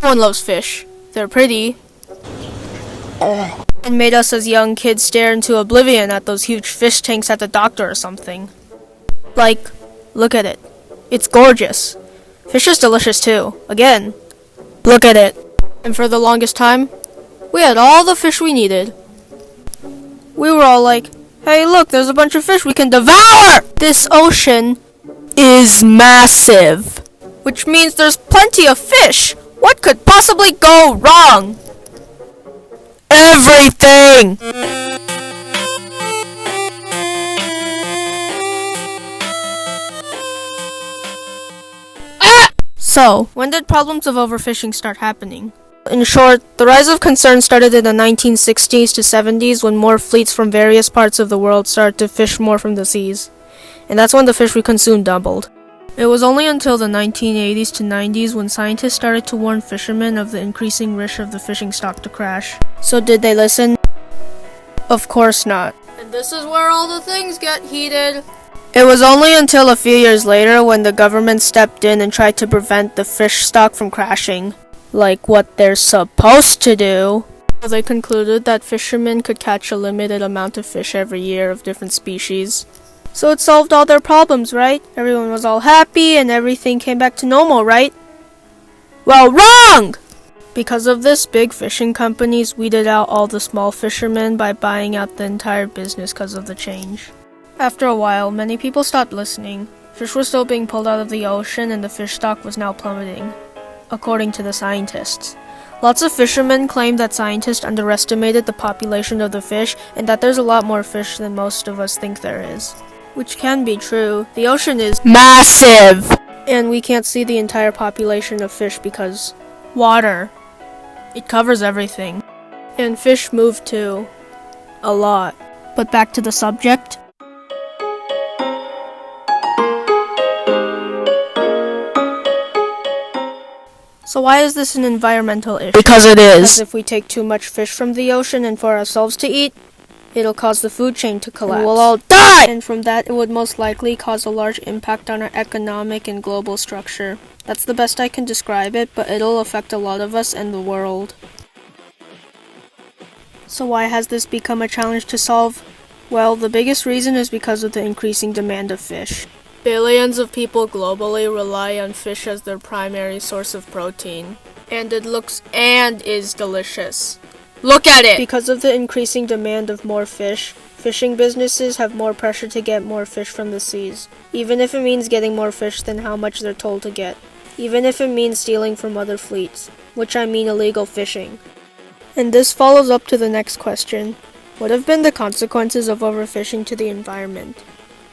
Everyone loves fish. They're pretty. And made us as young kids stare into oblivion at those huge fish tanks at the doctor or something. Like, look at it. It's gorgeous. Fish is delicious too. Again, look at it. And for the longest time, we had all the fish we needed. We were all like, hey look, there's a bunch of fish we can devour! This ocean is massive, which means there's plenty of fish. What could possibly go wrong? Everything! So, when did problems of overfishing start happening? In short, the rise of concern started in the 1960s to 70s when more fleets from various parts of the world started to fish more from the seas. And that's when the fish we consumed doubled. It was only until the 1980s to 90s when scientists started to warn fishermen of the increasing risk of the fishing stock to crash. So did they listen? Of course not. And this is where all the things get heated. It was only until a few years later when the government stepped in and tried to prevent the fish stock from crashing, like what they're supposed to do. They concluded that fishermen could catch a limited amount of fish every year of different species. So it solved all their problems, right? Everyone was all happy and everything came back to normal, right? Well, wrong! Because of this, big fishing companies weeded out all the small fishermen by buying out the entire business because of the change. After a while, many people stopped listening. Fish were still being pulled out of the ocean and the fish stock was now plummeting, according to the scientists. Lots of fishermen claim that scientists underestimated the population of the fish and that there's a lot more fish than most of us think there is. Which can be true. The ocean is massive! And we can't see the entire population of fish because water. It covers everything. And fish move too. A lot. But back to the subject. So why is this an environmental issue? Because it is. Because if we take too much fish from the ocean and for ourselves to eat, it'll cause the food chain to collapse. And we'll all die! And from that, it would most likely cause a large impact on our economic and global structure. That's the best I can describe it, but it'll affect a lot of us and the world. So why has this become a challenge to solve? Well, the biggest reason is because of the increasing demand of fish. Billions of people globally rely on fish as their primary source of protein. And it looks and is delicious. Look at it! Because of the increasing demand of more fish, fishing businesses have more pressure to get more fish from the seas. Even if it means getting more fish than how much they're told to get. Even if it means stealing from other fleets, which I mean illegal fishing. And this follows up to the next question. What have been the consequences of overfishing to the environment?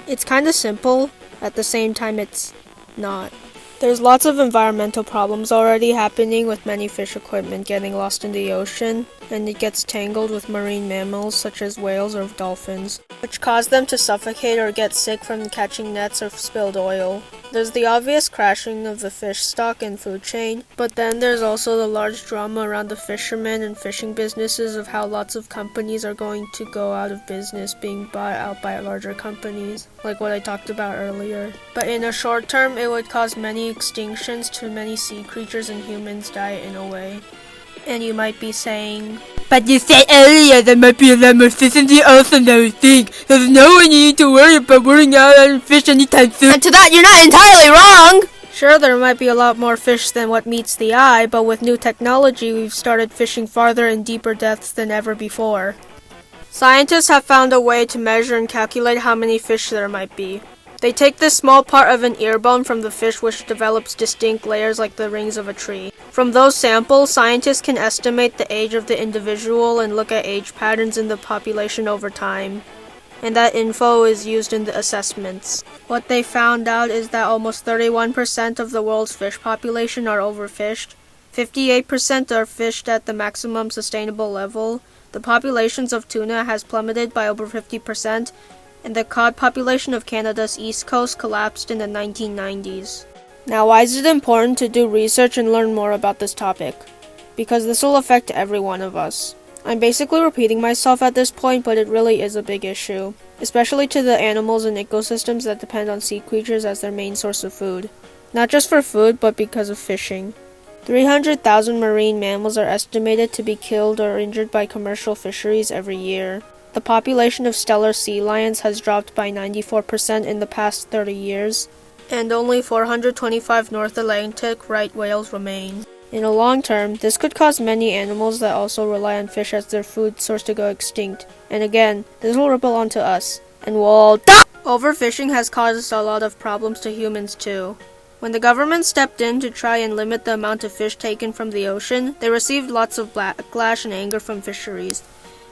It's kinda simple, at the same time it's not. There's lots of environmental problems already happening with many fish equipment getting lost in the ocean, and it gets tangled with marine mammals such as whales or dolphins, which cause them to suffocate or get sick from catching nets or spilled oil. There's the obvious crashing of the fish stock and food chain, but then there's also the large drama around the fishermen and fishing businesses of how lots of companies are going to go out of business being bought out by larger companies, like what I talked about earlier. But in a short term, it would cause many extinctions to many sea creatures and humans die in a way. And you might be saying, but you said earlier there might be a lot more fish in the ocean than we think. There's no one you need to worry about running out of fish anytime soon. And to that, you're not entirely wrong! Sure, there might be a lot more fish than what meets the eye, but with new technology, we've started fishing farther and deeper depths than ever before. Scientists have found a way to measure and calculate how many fish there might be. They take this small part of an ear bone from the fish which develops distinct layers like the rings of a tree. From those samples, scientists can estimate the age of the individual and look at age patterns in the population over time. And that info is used in the assessments. What they found out is that almost 31% of the world's fish population are overfished, 58% are fished at the maximum sustainable level, the populations of tuna has plummeted by over 50%, and the cod population of Canada's east coast collapsed in the 1990s. Now, why is it important to do research and learn more about this topic? Because this will affect every one of us. I'm basically repeating myself at this point, but it really is a big issue, especially to the animals and ecosystems that depend on sea creatures as their main source of food. Not just for food, but because of fishing. 300,000 marine mammals are estimated to be killed or injured by commercial fisheries every year. The population of stellar sea lions has dropped by 94% in the past 30 years, and only 425 North Atlantic right whales remain. In the long term, this could cause many animals that also rely on fish as their food source to go extinct. And again, this will ripple onto us. And we'll die! Overfishing has caused a lot of problems to humans too. When the government stepped in to try and limit the amount of fish taken from the ocean, they received lots of backlash and anger from fisheries.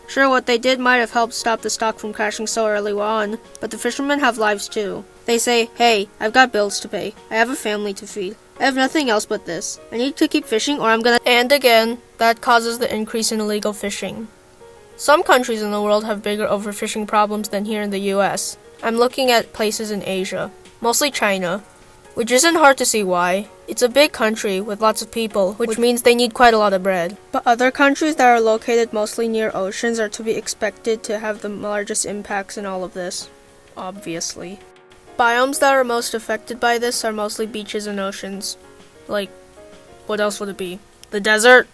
Sure, what they did might have helped stop the stock from crashing so early on, but the fishermen have lives too. They say, hey, I've got bills to pay. I have a family to feed. I have nothing else but this. I need to keep fishing or I'm gonna— And again, that causes the increase in illegal fishing. Some countries in the world have bigger overfishing problems than here in the US. I'm looking at places in Asia, mostly China, which isn't hard to see why. It's a big country with lots of people, which means they need quite a lot of bread. But other countries that are located mostly near oceans are to be expected to have the largest impacts in all of this, obviously. Biomes that are most affected by this are mostly beaches and oceans. Like, what else would it be? The desert?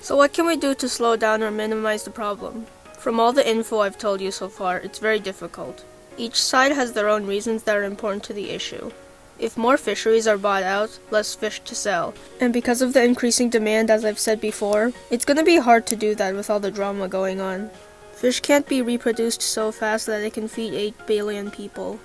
So what can we do to slow down or minimize the problem? From all the info I've told you so far, it's very difficult. Each side has their own reasons that are important to the issue. If more fisheries are bought out, less fish to sell. And because of the increasing demand, as I've said before, it's gonna be hard to do that with all the drama going on. Fish can't be reproduced so fast that it can feed 8 billion people.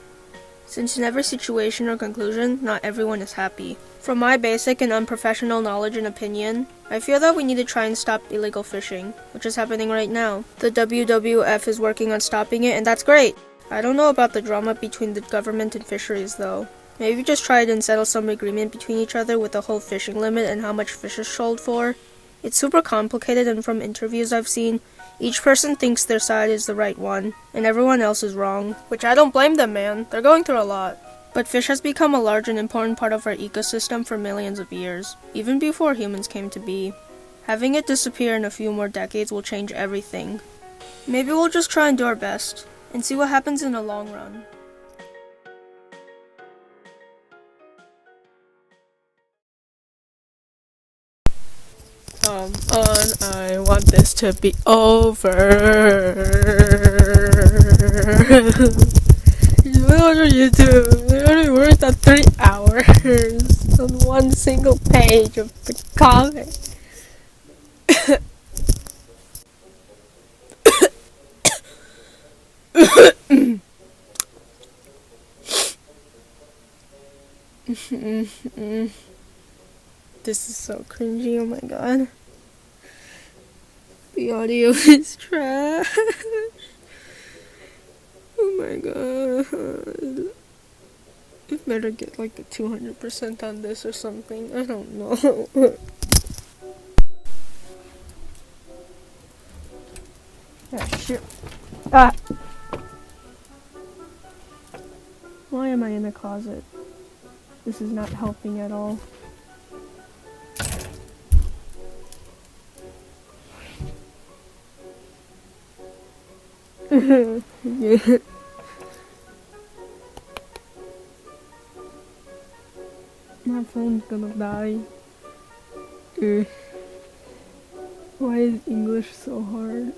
Since in every situation or conclusion, not everyone is happy. From my basic and unprofessional knowledge and opinion, I feel that we need to try and stop illegal fishing, which is happening right now. The WWF is working on stopping it, and that's great! I don't know about the drama between the government and fisheries though. Maybe just try it and settle some agreement between each other with the whole fishing limit and how much fish is sold for. It's super complicated, and from interviews I've seen, each person thinks their side is the right one, and everyone else is wrong. Which I don't blame them, man. They're going through a lot. But fish has become a large and important part of our ecosystem for millions of years, even before humans came to be. Having it disappear in a few more decades will change everything. Maybe we'll just try and do our best, and see what happens in the long run. I want this to be over. What are you doing? I only worked on 3 hours on one single page of the comic. This is so cringy, oh my god. The audio is trash. Oh my god. I better get like a 200% on this or something. I don't know. Ah, shit. Ah! Why am I in the closet? This is not helping at all. Yeah. My phone's gonna die. Why is English so hard?